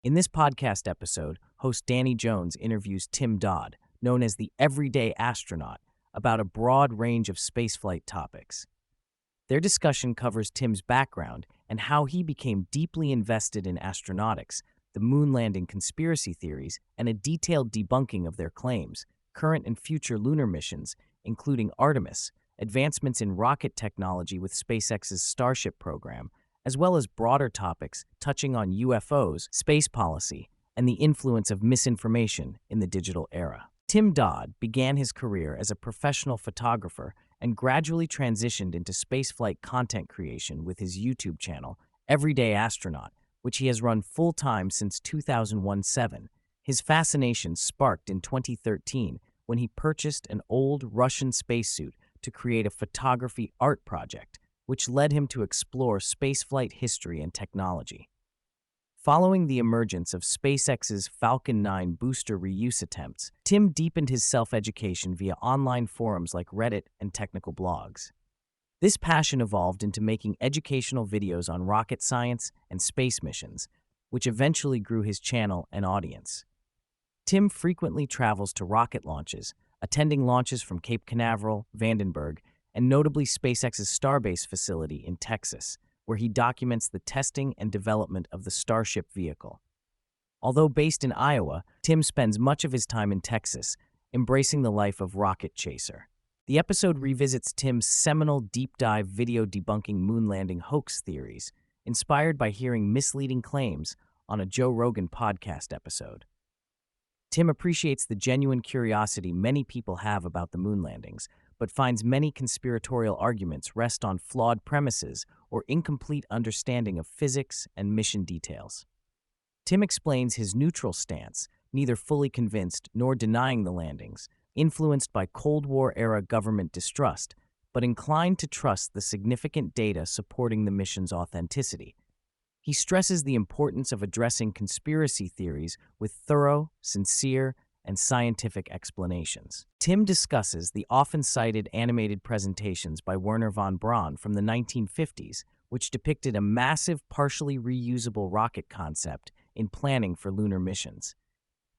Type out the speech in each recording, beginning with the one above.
In this podcast episode, host Danny Jones interviews Tim Dodd, known as the Everyday Astronaut, about a broad range of spaceflight topics. Their discussion covers Tim's background and how he became deeply invested in astronautics, the moon landing conspiracy theories, and a detailed debunking of their claims, current and future lunar missions, including Artemis, advancements in rocket technology with SpaceX's Starship program, as well as broader topics touching on UFOs, space policy, and the influence of misinformation in the digital era. Tim Dodd began his career as a professional photographer and gradually transitioned into spaceflight content creation with his YouTube channel, Everyday Astronaut, which he has run full-time since 2001-7. His fascination sparked in 2013 when he purchased an old Russian spacesuit to create a photography art project, which led him to explore spaceflight history and technology. Following the emergence of SpaceX's Falcon 9 booster reuse attempts, Tim deepened his self-education via online forums like Reddit and technical blogs. This passion evolved into making educational videos on rocket science and space missions, which eventually grew his channel and audience. Tim frequently travels to rocket launches, attending launches from Cape Canaveral, Vandenberg, and notably SpaceX's Starbase facility in Texas, where he documents the testing and development of the Starship vehicle. Although based in Iowa, Tim spends much of his time in Texas, embracing the life of rocket chaser. The episode revisits Tim's seminal deep-dive video debunking moon landing hoax theories, inspired by hearing misleading claims on a Joe Rogan podcast episode. Tim appreciates the genuine curiosity many people have about the moon landings, but finds many conspiratorial arguments rest on flawed premises or incomplete understanding of physics and mission details. Tim explains his neutral stance, neither fully convinced nor denying the landings, influenced by Cold War-era government distrust, but inclined to trust the significant data supporting the mission's authenticity. He stresses the importance of addressing conspiracy theories with thorough, sincere, and scientific explanations. Tim discusses the often cited animated presentations by Wernher von Braun from the 1950s, which depicted a massive, partially reusable rocket concept in planning for lunar missions.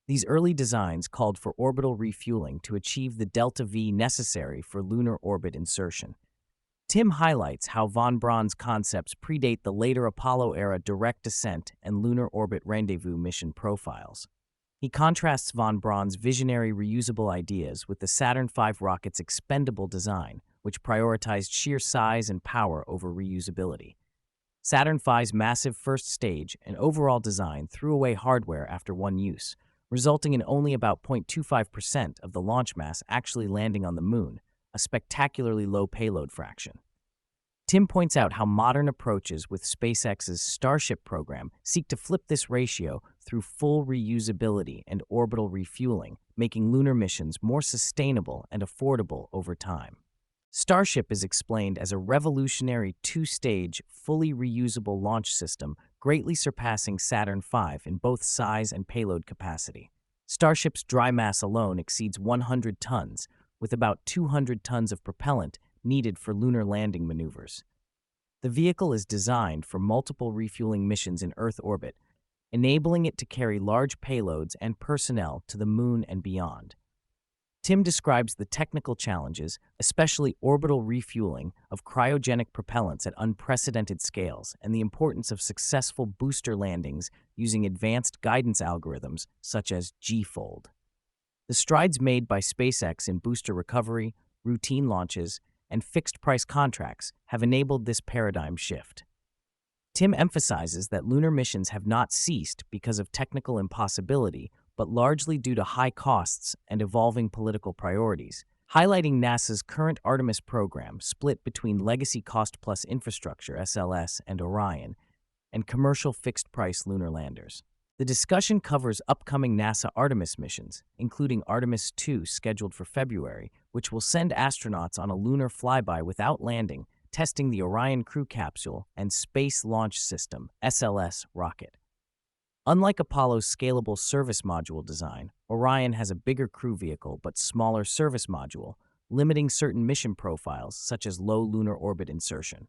These early designs called for orbital refueling to achieve the delta-V necessary for lunar orbit insertion. Tim highlights how von Braun's concepts predate the later Apollo-era direct descent and lunar orbit rendezvous mission profiles. He contrasts von Braun's visionary reusable ideas with the Saturn V rocket's expendable design, which prioritized sheer size and power over reusability. Saturn V's massive first stage and overall design threw away hardware after one use, resulting in only about 0.25% of the launch mass actually landing on the moon, a spectacularly low payload fraction. Tim points out how modern approaches with SpaceX's Starship program seek to flip this ratio through full reusability and orbital refueling, making lunar missions more sustainable and affordable over time. Starship is explained as a revolutionary two-stage, fully reusable launch system, greatly surpassing Saturn V in both size and payload capacity. Starship's dry mass alone exceeds 100 tons, with about 200 tons of propellant needed for lunar landing maneuvers. The vehicle is designed for multiple refueling missions in Earth orbit, enabling it to carry large payloads and personnel to the moon and beyond. Tim describes the technical challenges, especially orbital refueling of cryogenic propellants at unprecedented scales, and the importance of successful booster landings using advanced guidance algorithms such as G-fold. The strides made by SpaceX in booster recovery, routine launches, and fixed-price contracts have enabled this paradigm shift. Tim emphasizes that lunar missions have not ceased because of technical impossibility, but largely due to high costs and evolving political priorities, highlighting NASA's current Artemis program split between legacy cost-plus infrastructure (SLS) and Orion, and commercial fixed-price lunar landers. The discussion covers upcoming NASA Artemis missions, including Artemis 2 scheduled for February, which will send astronauts on a lunar flyby without landing, testing the Orion Crew Capsule and Space Launch System (SLS) rocket. Unlike Apollo's scalable service module design, Orion has a bigger crew vehicle but smaller service module, limiting certain mission profiles such as low lunar orbit insertion.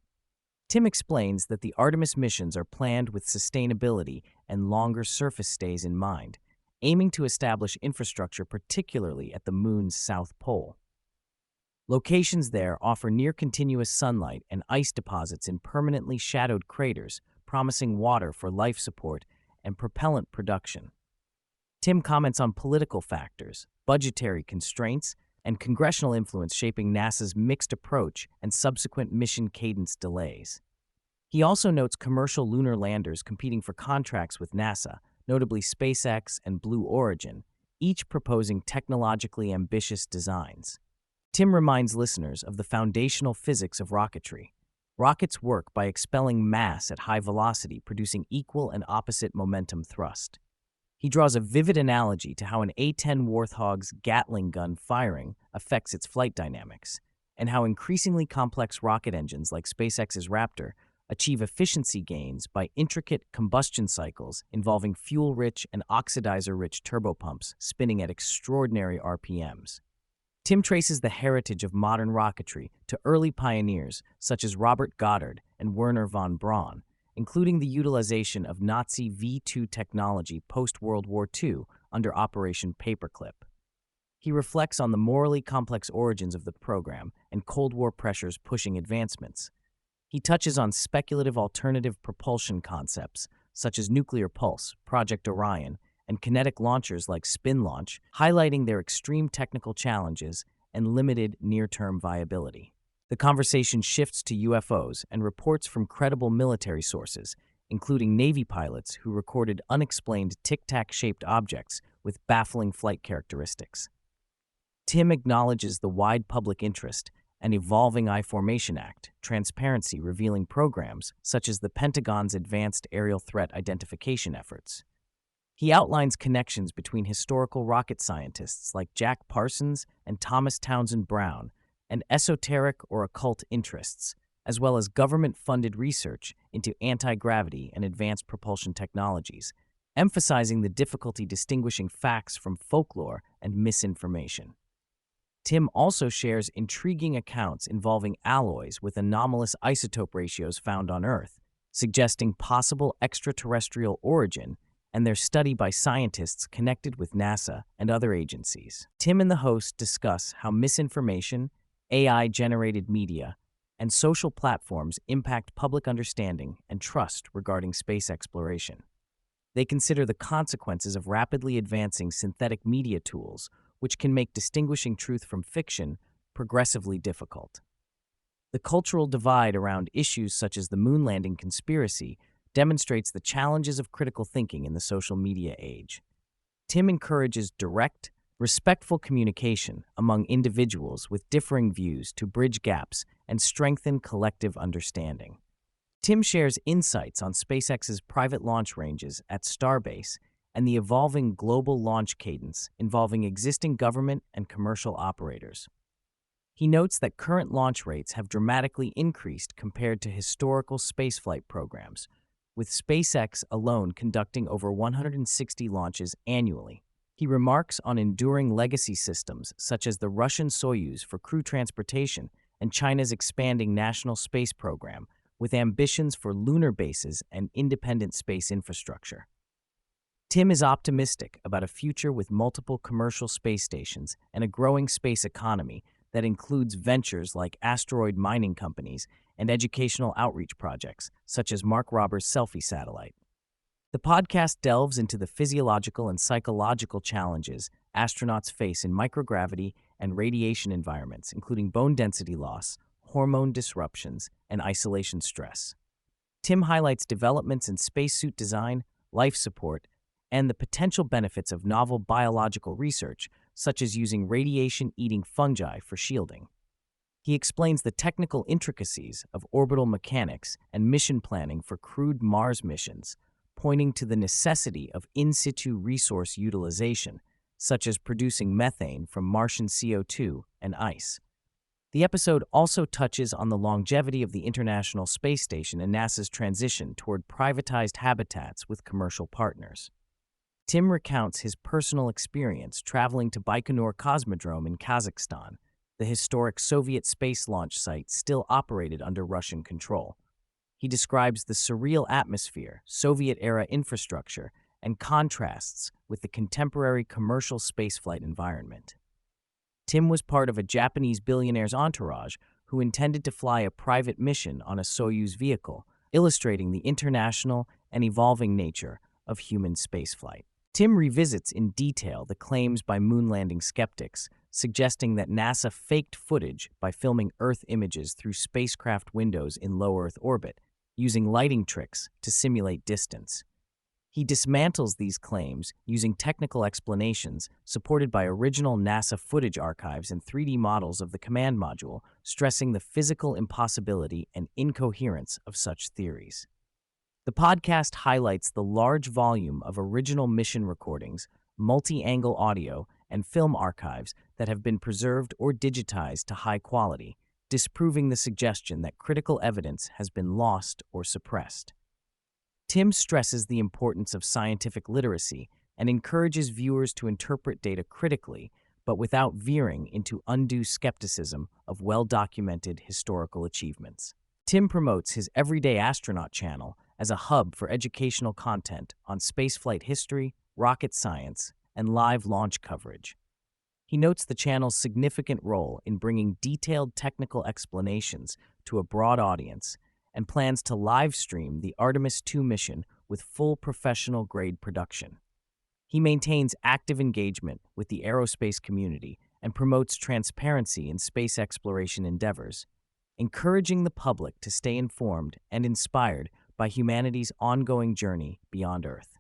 Tim explains that the Artemis missions are planned with sustainability and longer surface stays in mind, aiming to establish infrastructure particularly at the moon's south pole. Locations there offer near-continuous sunlight and ice deposits in permanently shadowed craters, promising water for life support and propellant production. Tim comments on political factors, budgetary constraints, and congressional influence shaping NASA's mixed approach and subsequent mission cadence delays. He also notes commercial lunar landers competing for contracts with NASA, notably SpaceX and Blue Origin, each proposing technologically ambitious designs. Tim reminds listeners of the foundational physics of rocketry. Rockets work by expelling mass at high velocity, producing equal and opposite momentum thrust. He draws a vivid analogy to how an A-10 Warthog's Gatling gun firing affects its flight dynamics, and how increasingly complex rocket engines like SpaceX's Raptor achieve efficiency gains by intricate combustion cycles involving fuel-rich and oxidizer-rich turbopumps spinning at extraordinary RPMs. Tim traces the heritage of modern rocketry to early pioneers such as Robert Goddard and Wernher von Braun, including the utilization of Nazi V-2 technology post-World War II under Operation Paperclip. He reflects on the morally complex origins of the program and Cold War pressures pushing advancements. He touches on speculative alternative propulsion concepts such as nuclear pulse, Project Orion, and kinetic launchers like spin launch, highlighting their extreme technical challenges and limited near-term viability. The conversation shifts to UFOs and reports from credible military sources, including Navy pilots who recorded unexplained tic-tac-shaped objects with baffling flight characteristics. Tim acknowledges the wide public interest and evolving I-Formation Act, transparency revealing programs such as the Pentagon's advanced aerial threat identification efforts. He outlines connections between historical rocket scientists like Jack Parsons and Thomas Townsend Brown, and esoteric or occult interests, as well as government-funded research into anti-gravity and advanced propulsion technologies, emphasizing the difficulty distinguishing facts from folklore and misinformation. Tim also shares intriguing accounts involving alloys with anomalous isotope ratios found on Earth, suggesting possible extraterrestrial origin and their study by scientists connected with NASA and other agencies. Tim and the host discuss how misinformation, AI-generated media, and social platforms impact public understanding and trust regarding space exploration. They consider the consequences of rapidly advancing synthetic media tools, which can make distinguishing truth from fiction progressively difficult. The cultural divide around issues such as the moon landing conspiracy demonstrates the challenges of critical thinking in the social media age. Tim encourages direct, respectful communication among individuals with differing views to bridge gaps and strengthen collective understanding. Tim shares insights on SpaceX's private launch ranges at Starbase and the evolving global launch cadence involving existing government and commercial operators. He notes that current launch rates have dramatically increased compared to historical spaceflight programs, with SpaceX alone conducting over 160 launches annually. He remarks on enduring legacy systems such as the Russian Soyuz for crew transportation and China's expanding national space program, with ambitions for lunar bases and independent space infrastructure. Tim is optimistic about a future with multiple commercial space stations and a growing space economy that includes ventures like asteroid mining companies and educational outreach projects, such as Mark Rober's selfie satellite. The podcast delves into the physiological and psychological challenges astronauts face in microgravity and radiation environments, including bone density loss, hormone disruptions, and isolation stress. Tim highlights developments in spacesuit design, life support, and the potential benefits of novel biological research, such as using radiation-eating fungi for shielding. He explains the technical intricacies of orbital mechanics and mission planning for crewed Mars missions, pointing to the necessity of in-situ resource utilization, such as producing methane from Martian CO2 and ice. The episode also touches on the longevity of the International Space Station and NASA's transition toward privatized habitats with commercial partners. Tim recounts his personal experience traveling to Baikonur Cosmodrome in Kazakhstan, the historic Soviet space launch site still operated under Russian control. He describes the surreal atmosphere, Soviet-era infrastructure, and contrasts with the contemporary commercial spaceflight environment. Tim was part of a Japanese billionaire's entourage who intended to fly a private mission on a Soyuz vehicle, illustrating the international and evolving nature of human spaceflight. Tim revisits in detail the claims by moon landing skeptics, suggesting that NASA faked footage by filming Earth images through spacecraft windows in low Earth orbit, using lighting tricks to simulate distance. He dismantles these claims using technical explanations supported by original NASA footage archives and 3D models of the command module, stressing the physical impossibility and incoherence of such theories. The podcast highlights the large volume of original mission recordings, multi-angle audio, and film archives that have been preserved or digitized to high quality, disproving the suggestion that critical evidence has been lost or suppressed. Tim stresses the importance of scientific literacy and encourages viewers to interpret data critically, but without veering into undue skepticism of well-documented historical achievements. Tim promotes his Everyday Astronaut channel as a hub for educational content on spaceflight history, rocket science, and live launch coverage. He notes the channel's significant role in bringing detailed technical explanations to a broad audience and plans to live stream the Artemis 2 mission with full professional-grade production. He maintains active engagement with the aerospace community and promotes transparency in space exploration endeavors, encouraging the public to stay informed and inspired by humanity's ongoing journey beyond Earth.